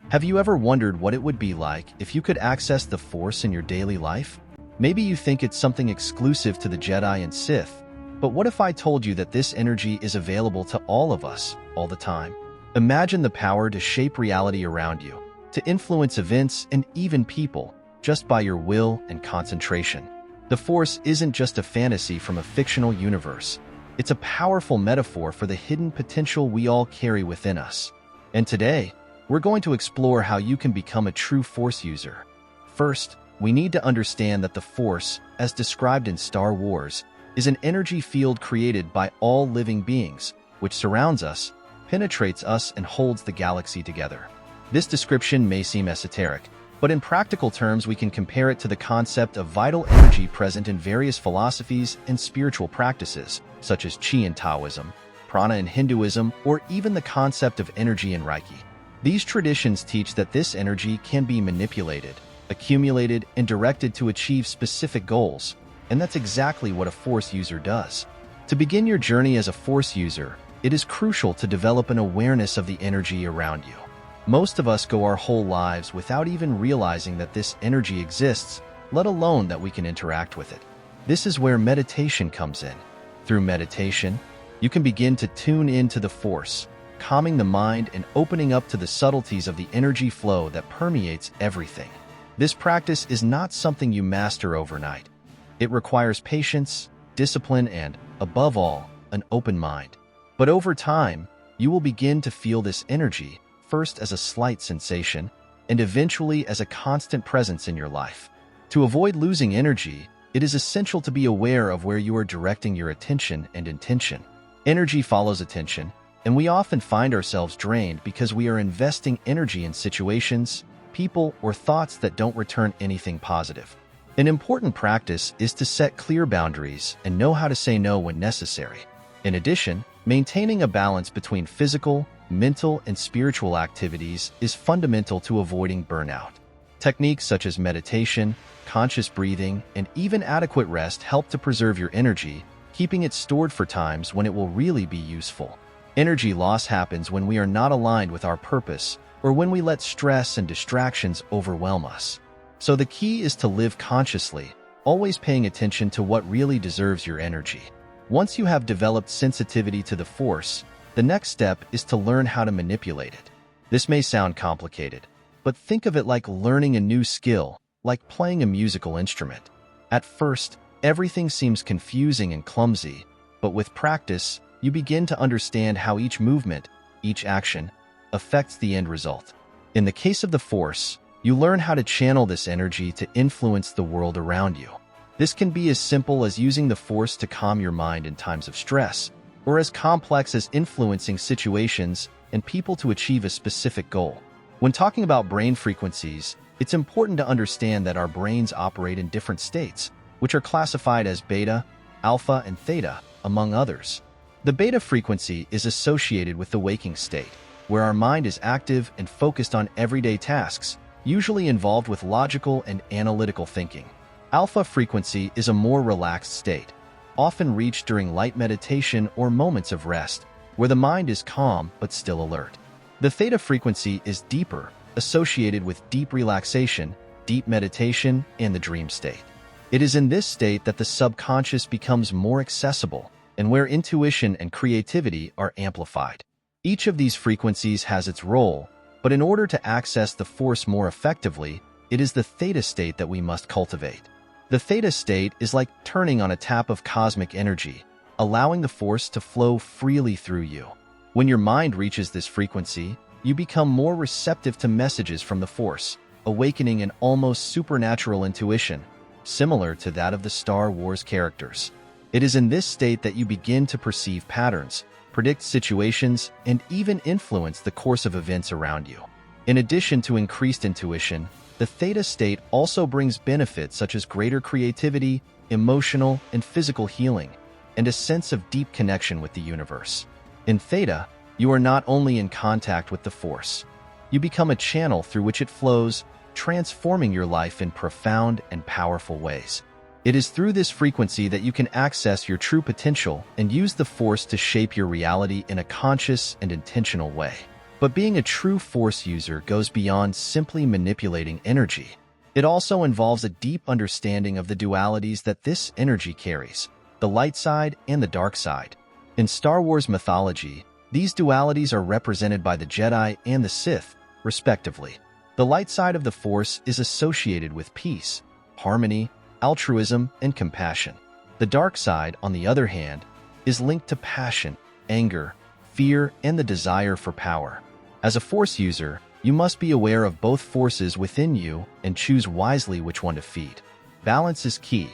Have you ever wondered what it would be like if you could access the Force in your daily life? Maybe you think it's something exclusive to the Jedi and Sith, but what if I told you that this energy is available to all of us, all the time? Imagine the power to shape reality around you, to influence events and even people, just by your will and concentration. The Force isn't just a fantasy from a fictional universe. It's a powerful metaphor for the hidden potential we all carry within us. And today, we're going to explore how you can become a true Force user. First, we need to understand that the Force, as described in Star Wars, is an energy field created by all living beings, which surrounds us, penetrates us, and holds the galaxy together. This description may seem esoteric, but in practical terms we can compare it to the concept of vital energy present in various philosophies and spiritual practices, such as Qi in Taoism, Prana in Hinduism, or even the concept of energy in Reiki. These traditions teach that this energy can be manipulated, accumulated, and directed to achieve specific goals, and that's exactly what a Force user does. To begin your journey as a Force user, it is crucial to develop an awareness of the energy around you. Most of us go our whole lives without even realizing that this energy exists, let alone that we can interact with it. This is where meditation comes in. Through meditation, you can begin to tune into the Force, calming the mind and opening up to the subtleties of the energy flow that permeates everything. This practice is not something you master overnight. It requires patience, discipline, and, above all, an open mind. But over time, you will begin to feel this energy, first as a slight sensation, and eventually as a constant presence in your life. To avoid losing energy, it is essential to be aware of where you are directing your attention and intention. Energy follows attention, and we often find ourselves drained because we are investing energy in situations, people, or thoughts that don't return anything positive. An important practice is to set clear boundaries and know how to say no when necessary. In addition, maintaining a balance between physical, mental, and spiritual activities is fundamental to avoiding burnout. Techniques such as meditation, conscious breathing, and even adequate rest help to preserve your energy, keeping it stored for times when it will really be useful. Energy loss happens when we are not aligned with our purpose or when we let stress and distractions overwhelm us. So the key is to live consciously, always paying attention to what really deserves your energy. Once you have developed sensitivity to the Force, the next step is to learn how to manipulate it. This may sound complicated, but think of it like learning a new skill, like playing a musical instrument. At first, everything seems confusing and clumsy, but with practice, you begin to understand how each movement, each action, affects the end result. In the case of the Force, you learn how to channel this energy to influence the world around you. This can be as simple as using the Force to calm your mind in times of stress, or as complex as influencing situations and people to achieve a specific goal. When talking about brain frequencies, it's important to understand that our brains operate in different states, which are classified as beta, alpha, and theta, among others. The beta frequency is associated with the waking state, where our mind is active and focused on everyday tasks, usually involved with logical and analytical thinking. Alpha frequency is a more relaxed state, often reached during light meditation or moments of rest, where the mind is calm but still alert. The theta frequency is deeper, associated with deep relaxation, deep meditation, and the dream state. It is in this state that the subconscious becomes more accessible and where intuition and creativity are amplified. Each of these frequencies has its role, but in order to access the Force more effectively, it is the theta state that we must cultivate. The theta state is like turning on a tap of cosmic energy, allowing the Force to flow freely through you. When your mind reaches this frequency, you become more receptive to messages from the Force, awakening an almost supernatural intuition, similar to that of the Star Wars characters. It is in this state that you begin to perceive patterns, predict situations, and even influence the course of events around you. In addition to increased intuition, the theta state also brings benefits such as greater creativity, emotional and physical healing, and a sense of deep connection with the universe. In theta, you are not only in contact with the Force, you become a channel through which it flows, transforming your life in profound and powerful ways. It is through this frequency that you can access your true potential and use the Force to shape your reality in a conscious and intentional way. But being a true Force user goes beyond simply manipulating energy. It also involves a deep understanding of the dualities that this energy carries, the light side and the dark side. In Star Wars mythology, these dualities are represented by the Jedi and the Sith, respectively. The light side of the Force is associated with peace, harmony, altruism, and compassion. The dark side, on the other hand, is linked to passion, anger, fear, and the desire for power. As a Force user, you must be aware of both forces within you and choose wisely which one to feed. Balance is key.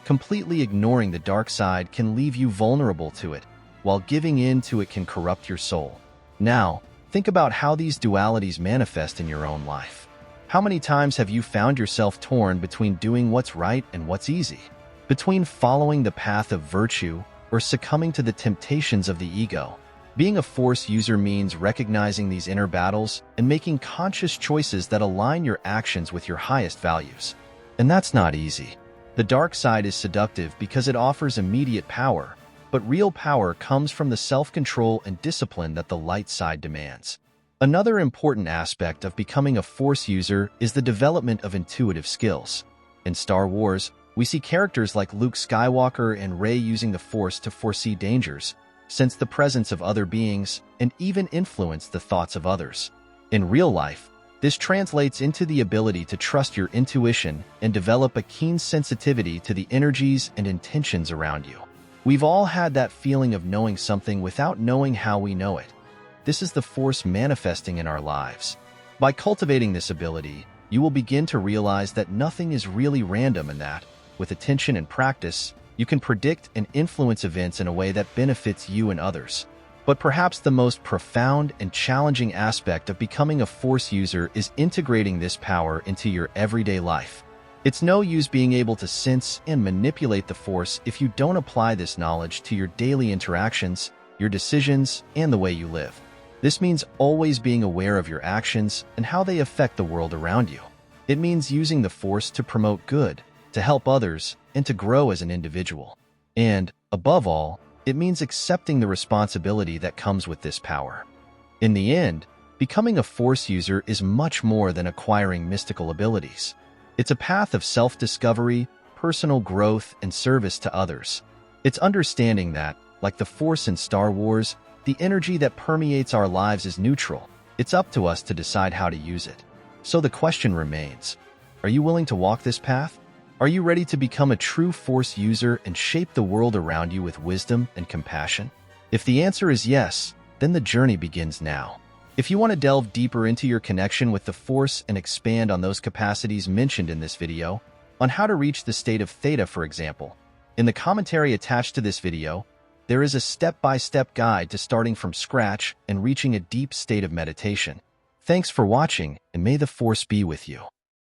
Completely ignoring the dark side can leave you vulnerable to it, while giving in to it can corrupt your soul. Now, think about how these dualities manifest in your own life. How many times have you found yourself torn between doing what's right and what's easy? Between following the path of virtue or succumbing to the temptations of the ego? Being a Force user means recognizing these inner battles and making conscious choices that align your actions with your highest values. And that's not easy. The dark side is seductive because it offers immediate power, but real power comes from the self-control and discipline that the light side demands. Another important aspect of becoming a Force user is the development of intuitive skills. In Star Wars, we see characters like Luke Skywalker and Rey using the Force to foresee dangers, sense the presence of other beings, and even influence the thoughts of others. In real life, this translates into the ability to trust your intuition and develop a keen sensitivity to the energies and intentions around you. We've all had that feeling of knowing something without knowing how we know it. This is the Force manifesting in our lives. By cultivating this ability, you will begin to realize that nothing is really random and that, with attention and practice, you can predict and influence events in a way that benefits you and others. But perhaps the most profound and challenging aspect of becoming a Force user is integrating this power into your everyday life. It's no use being able to sense and manipulate the Force if you don't apply this knowledge to your daily interactions, your decisions, and the way you live. This means always being aware of your actions and how they affect the world around you. It means using the Force to promote good, to help others, and to grow as an individual. And, above all, it means accepting the responsibility that comes with this power. In the end, becoming a Force user is much more than acquiring mystical abilities. It's a path of self-discovery, personal growth, and service to others. It's understanding that, like the Force in Star Wars, the energy that permeates our lives is neutral. It's up to us to decide how to use it. So the question remains, are you willing to walk this path? Are you ready to become a true Force user and shape the world around you with wisdom and compassion? If the answer is yes, then the journey begins now. If you want to delve deeper into your connection with the Force and expand on those capacities mentioned in this video, on how to reach the state of Theta, for example, in the commentary attached to this video, there is a step-by-step guide to starting from scratch and reaching a deep state of meditation. Thanks for watching, and may the Force be with you.